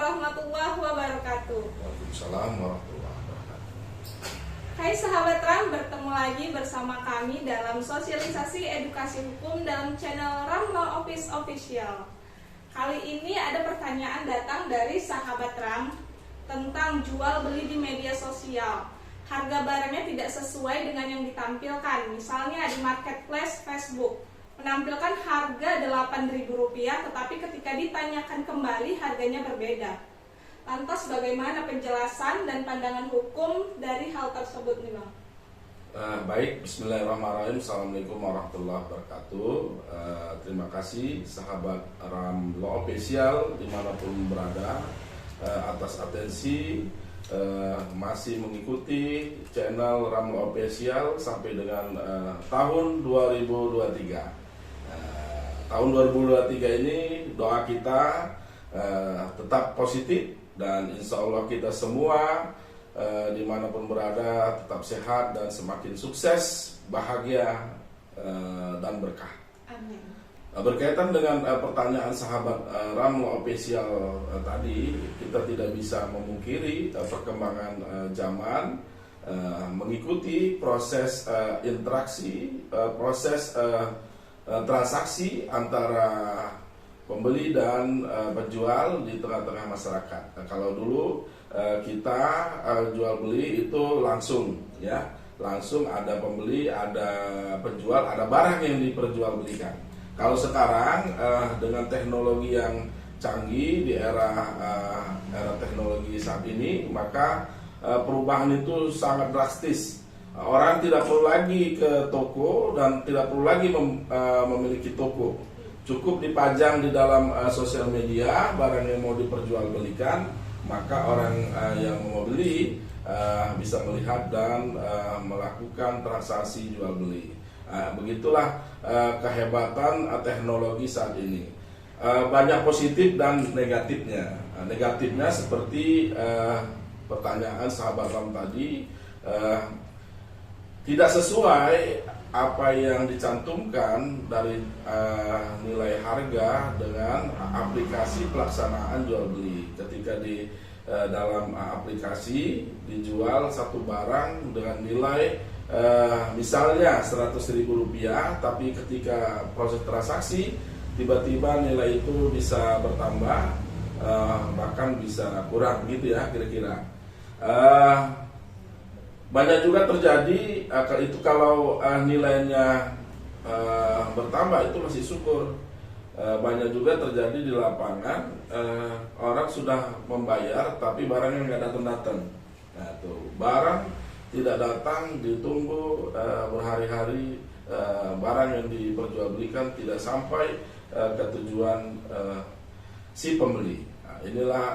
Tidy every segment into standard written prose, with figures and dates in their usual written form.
warahmatullahi wabarakatuh. Waalaikumsalam warahmatullahi wabarakatuh. Hai sahabat RAM, bertemu lagi bersama kami dalam sosialisasi edukasi hukum dalam channel RAM Law Office Official. Kali ini ada pertanyaan datang dari sahabat RAM tentang jual beli di media sosial. Harga barangnya tidak sesuai dengan yang ditampilkan. Misalnya di marketplace Facebook menampilkan harga Rp8.000, tetapi ketika ditanyakan kembali harganya berbeda. Lantas bagaimana penjelasan dan pandangan hukum dari hal tersebut nih Bang? Baik, bismillahirrahmanirrahim. Assalamualaikum warahmatullahi wabarakatuh. Terima kasih sahabat RAM Law Official dimanapun berada atas atensi masih mengikuti channel RAM Law Official sampai dengan tahun 2023. Tahun 2023 ini doa kita tetap positif dan insya Allah kita semua dimanapun berada tetap sehat dan semakin sukses, bahagia dan berkah. Amin. Berkaitan dengan pertanyaan sahabat RAM Law Official tadi, kita tidak bisa memungkiri perkembangan zaman mengikuti proses interaksi, proses transaksi antara pembeli dan penjual di tengah-tengah masyarakat. Kalau dulu kita jual beli itu langsung, ya, langsung ada pembeli, ada penjual, ada barang yang diperjualbelikan. Kalau sekarang dengan teknologi yang canggih di era teknologi saat ini, maka perubahan itu sangat drastis. Orang tidak perlu lagi ke toko dan tidak perlu lagi memiliki toko. Cukup dipajang di dalam sosial media barang yang mau diperjualbelikan, maka orang yang mau beli bisa melihat dan melakukan transaksi jual beli. Begitulah kehebatan teknologi saat ini. Banyak positif dan negatifnya. Negatifnya seperti pertanyaan sahabat Ram tadi, tidak sesuai apa yang dicantumkan dari nilai harga dengan aplikasi pelaksanaan jual beli. Ketika di dalam aplikasi dijual satu barang dengan nilai misalnya Rp100.000, tapi ketika proses transaksi tiba-tiba nilai itu bisa bertambah, bahkan bisa kurang, gitu ya kira-kira. Banyak juga terjadi itu kalau nilainya bertambah itu masih syukur. Banyak juga terjadi di lapangan, orang sudah membayar tapi barangnya nggak datang-datang. Nah, tuh barang tidak datang, ditunggu berhari-hari, barang yang diperjualbelikan tidak sampai ke tujuan si pembeli. Nah, inilah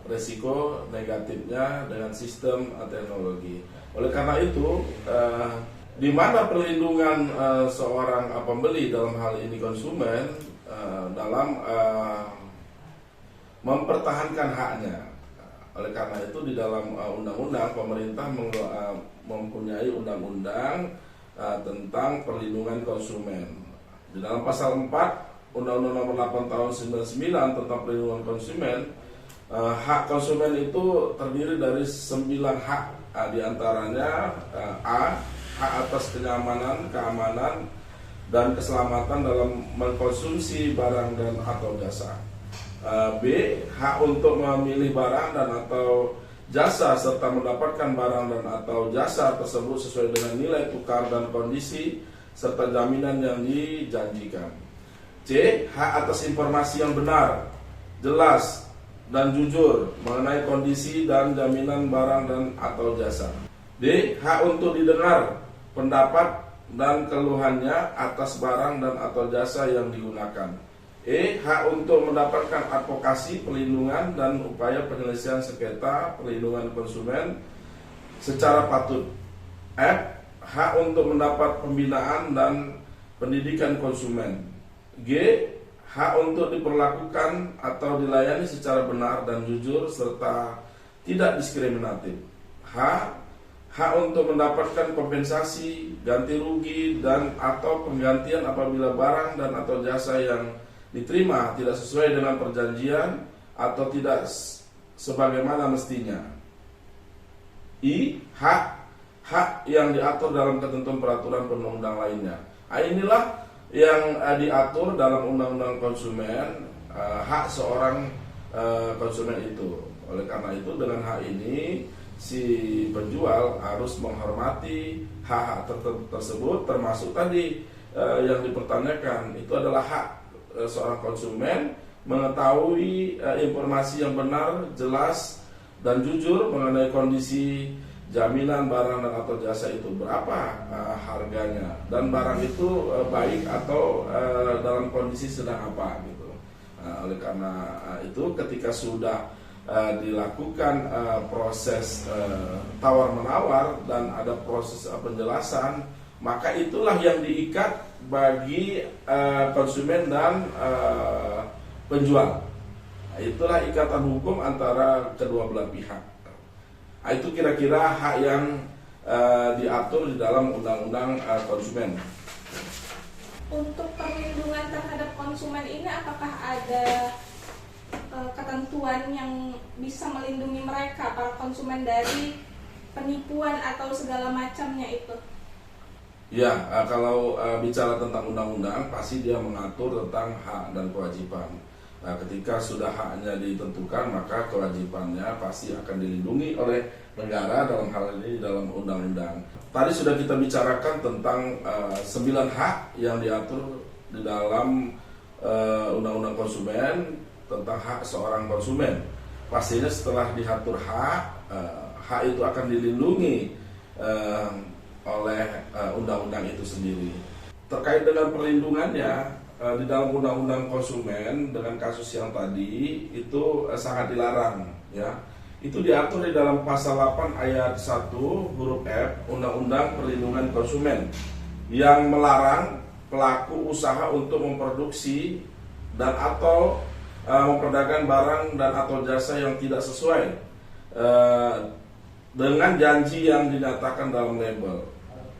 resiko negatifnya dengan sistem teknologi. Oleh karena itu, di mana perlindungan seorang pembeli dalam hal ini konsumen dalam mempertahankan haknya. Oleh karena itu di dalam undang-undang pemerintah mempunyai undang-undang tentang perlindungan konsumen. Di dalam pasal 4 Undang-Undang Nomor 8 Tahun 99 tentang perlindungan konsumen, hak konsumen itu terdiri dari 9 hak. Di antaranya A, hak atas kenyamanan, keamanan, dan keselamatan dalam mengkonsumsi barang dan atau jasa. B, hak untuk memilih barang dan atau jasa serta mendapatkan barang dan atau jasa tersebut sesuai dengan nilai tukar dan kondisi serta jaminan yang dijanjikan. C, hak atas informasi yang benar, jelas, dan jujur mengenai kondisi dan jaminan barang dan atau jasa. D, hak untuk didengar pendapat dan keluhannya atas barang dan atau jasa yang digunakan. E, hak untuk mendapatkan advokasi, pelindungan, dan upaya penyelesaian sengketa perlindungan konsumen secara patut. F, hak untuk mendapat pembinaan dan pendidikan konsumen. G, hak untuk diperlakukan atau dilayani secara benar dan jujur serta tidak diskriminatif. H, hak untuk mendapatkan kompensasi, ganti rugi, dan atau penggantian apabila barang dan atau jasa yang diterima tidak sesuai dengan perjanjian atau tidak sebagaimana mestinya. I. Hak yang diatur dalam ketentuan peraturan perundang lainnya. Inilah yang diatur dalam undang-undang konsumen, hak seorang konsumen itu. Oleh karena itu dengan hak ini si penjual harus menghormati hak-hak tersebut, termasuk tadi yang dipertanyakan itu adalah hak seorang konsumen mengetahui informasi yang benar, jelas dan jujur mengenai kondisi jaminan barang dan atau jasa itu, berapa harganya, dan barang itu baik atau dalam kondisi sedang apa gitu. Oleh karena itu ketika sudah dilakukan proses tawar menawar dan ada proses penjelasan, maka itulah yang diikat bagi konsumen dan penjual. Itulah ikatan hukum antara kedua belah pihak. Itu kira-kira hak yang diatur di dalam undang-undang konsumen. Untuk perlindungan terhadap konsumen ini apakah ada ketentuan yang bisa melindungi mereka, para konsumen, dari penipuan atau segala macamnya itu? Ya, kalau bicara tentang undang-undang pasti dia mengatur tentang hak dan kewajiban. Nah, ketika sudah haknya ditentukan, maka kewajibannya pasti akan dilindungi oleh negara, dalam hal ini dalam undang-undang. Tadi sudah kita bicarakan tentang 9 hak yang diatur di dalam undang-undang konsumen tentang hak seorang konsumen. Pastinya setelah diatur hak itu akan dilindungi oleh undang-undang itu sendiri. Terkait dengan perlindungannya, di dalam undang-undang konsumen dengan kasus yang tadi itu sangat dilarang, ya. Itu diatur di dalam pasal 8 ayat 1 huruf F Undang-Undang Perlindungan Konsumen yang melarang pelaku usaha untuk memproduksi dan atau memperdagangkan barang dan atau jasa yang tidak sesuai dengan janji yang dinyatakan dalam label,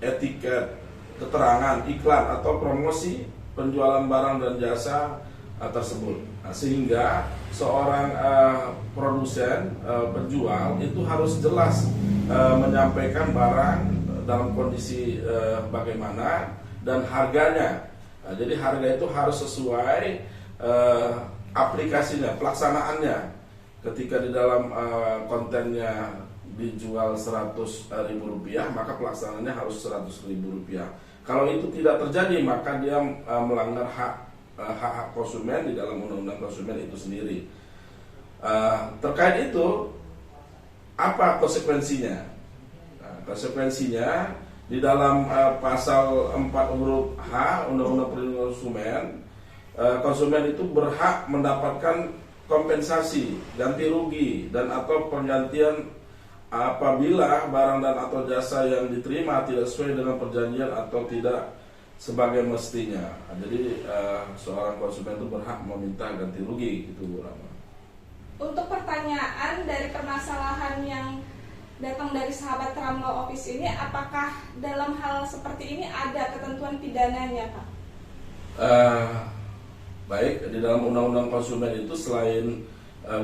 etiket, keterangan, iklan atau promosi penjualan barang dan jasa tersebut. Sehingga seorang produsen, penjual itu harus jelas menyampaikan barang dalam kondisi bagaimana dan harganya. Jadi harga itu harus sesuai aplikasinya, pelaksanaannya. Ketika di dalam kontennya dijual Rp100.000, maka pelaksanaannya harus Rp100.000. Kalau itu tidak terjadi, maka dia melanggar hak konsumen di dalam undang-undang konsumen itu sendiri. Terkait itu, apa konsekuensinya? Konsekuensinya di dalam pasal 4 huruf H Undang-Undang Perlindungan Konsumen, konsumen itu berhak mendapatkan kompensasi, ganti rugi dan atau penggantian apabila barang dan atau jasa yang diterima tidak sesuai dengan perjanjian atau tidak sebagai mestinya. Jadi seorang konsumen itu berhak meminta ganti rugi, gitu Bu Rama. Untuk pertanyaan dari permasalahan yang datang dari sahabat Ramlaw Office ini, apakah dalam hal seperti ini ada ketentuan pidananya, Pak? Baik, di dalam undang-undang konsumen itu selain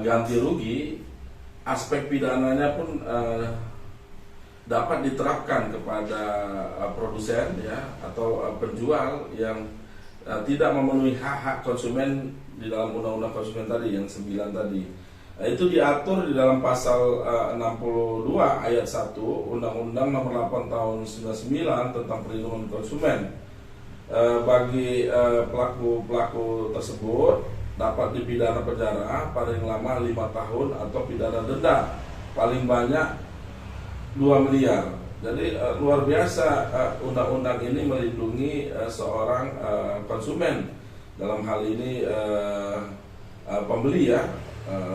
ganti rugi, aspek pidananya pun dapat diterapkan kepada produsen, ya, atau penjual yang tidak memenuhi hak-hak konsumen di dalam undang-undang konsumen tadi yang 9 tadi. Itu diatur di dalam pasal 62 ayat 1 Undang-Undang Nomor 8 Tahun 99 tentang perlindungan konsumen. Bagi pelaku tersebut dapat dipidana penjara paling lama 5 tahun atau pidana denda paling banyak 2 miliar. Jadi luar biasa undang-undang ini melindungi seorang konsumen, dalam hal ini pembeli, ya,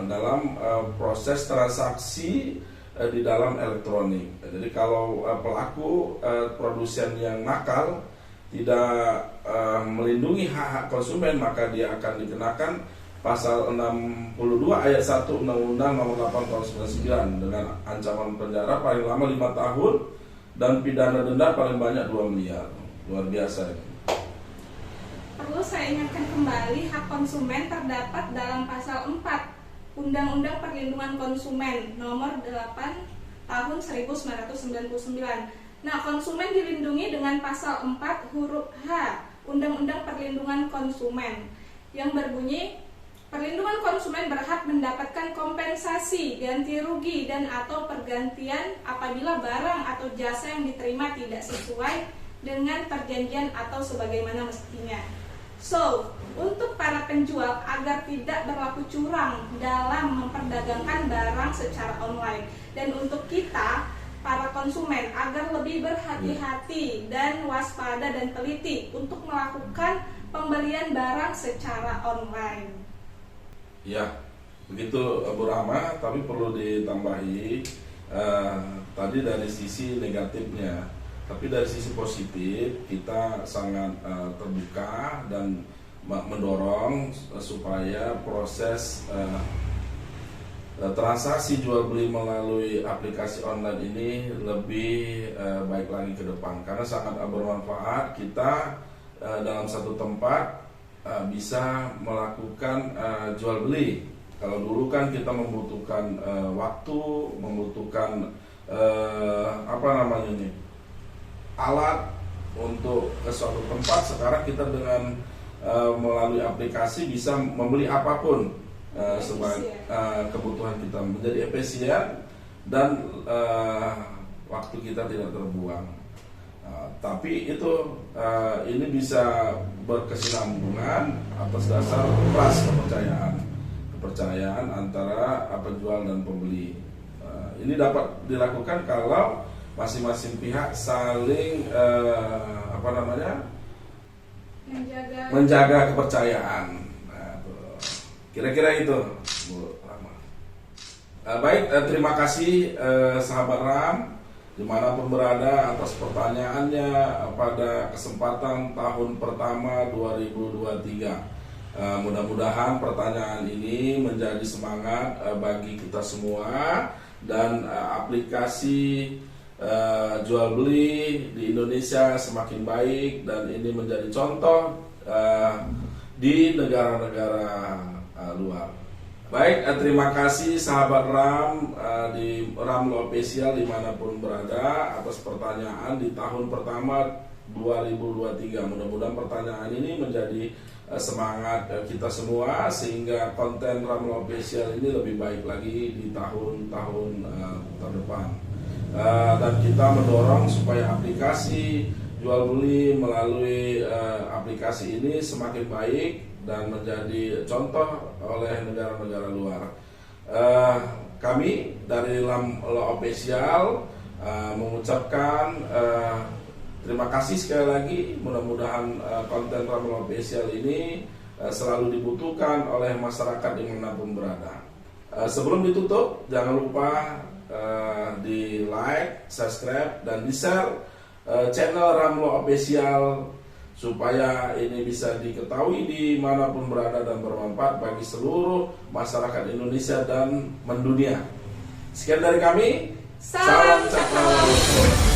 dalam proses transaksi di dalam elektronik. Jadi kalau pelaku produsen yang nakal tidak melindungi hak-hak konsumen, maka dia akan dikenakan pasal 62 ayat 1 Undang-Undang Nomor 8 Tahun 99 dengan ancaman penjara paling lama 5 tahun dan pidana denda paling banyak 2 miliar. Luar biasa ini. Perlu saya ingatkan kembali, hak konsumen terdapat dalam pasal 4 Undang-Undang Perlindungan Konsumen Nomor 8 Tahun 1999. Nah, konsumen dilindungi dengan pasal 4 huruf H Undang-Undang Perlindungan Konsumen yang berbunyi, perlindungan konsumen berhak mendapatkan kompensasi, ganti rugi, dan atau pergantian apabila barang atau jasa yang diterima tidak sesuai dengan perjanjian atau sebagaimana mestinya. So, untuk para penjual agar tidak berlaku curang dalam memperdagangkan barang secara online, dan untuk kita para konsumen agar lebih berhati-hati dan waspada dan teliti untuk melakukan pembelian barang secara online. Ya, begitu Bu Rahma, tapi perlu ditambahi tadi dari sisi negatifnya, tapi dari sisi positif kita sangat terbuka dan mendorong supaya proses transaksi jual beli melalui aplikasi online ini lebih baik lagi ke depan, karena sangat bermanfaat. Kita dalam satu tempat bisa melakukan jual beli. Kalau dulu kan kita membutuhkan waktu, membutuhkan alat untuk ke suatu tempat. Sekarang kita dengan melalui aplikasi bisa membeli apapun sebagai kebutuhan kita, menjadi efisien dan waktu kita tidak terbuang. Tapi itu ini bisa berkesinambungan atas dasar trust, kepercayaan antara penjual dan pembeli. Ini dapat dilakukan kalau masing-masing pihak saling menjaga kepercayaan. Kira-kira itu, Bu Rahma. Baik, terima kasih sahabat RAM dimanapun berada atas pertanyaannya pada kesempatan tahun pertama 2023. Mudah-mudahan pertanyaan ini menjadi semangat bagi kita semua, dan aplikasi jual beli di Indonesia semakin baik, dan ini menjadi contoh di negara-negara luar. Baik, terima kasih sahabat RAM di Ramlo Official dimanapun berada atas pertanyaan di tahun pertama 2023. Mudah-mudahan pertanyaan ini menjadi semangat kita semua, sehingga konten Ramlo Official ini lebih baik lagi di tahun-tahun terdepan. Dan kita mendorong supaya aplikasi jual beli melalui aplikasi ini semakin baik dan menjadi contoh oleh negara-negara luar. Kami dari Ramlo Official mengucapkan terima kasih sekali lagi. Mudah-mudahan konten Ramlo Official ini selalu dibutuhkan oleh masyarakat dimanapun berada. Sebelum ditutup, jangan lupa di like, subscribe, dan di share channel Ramlo Official supaya ini bisa diketahui dimanapun berada dan bermanfaat bagi seluruh masyarakat Indonesia dan mendunia. Sekian dari kami, salam cakrawala.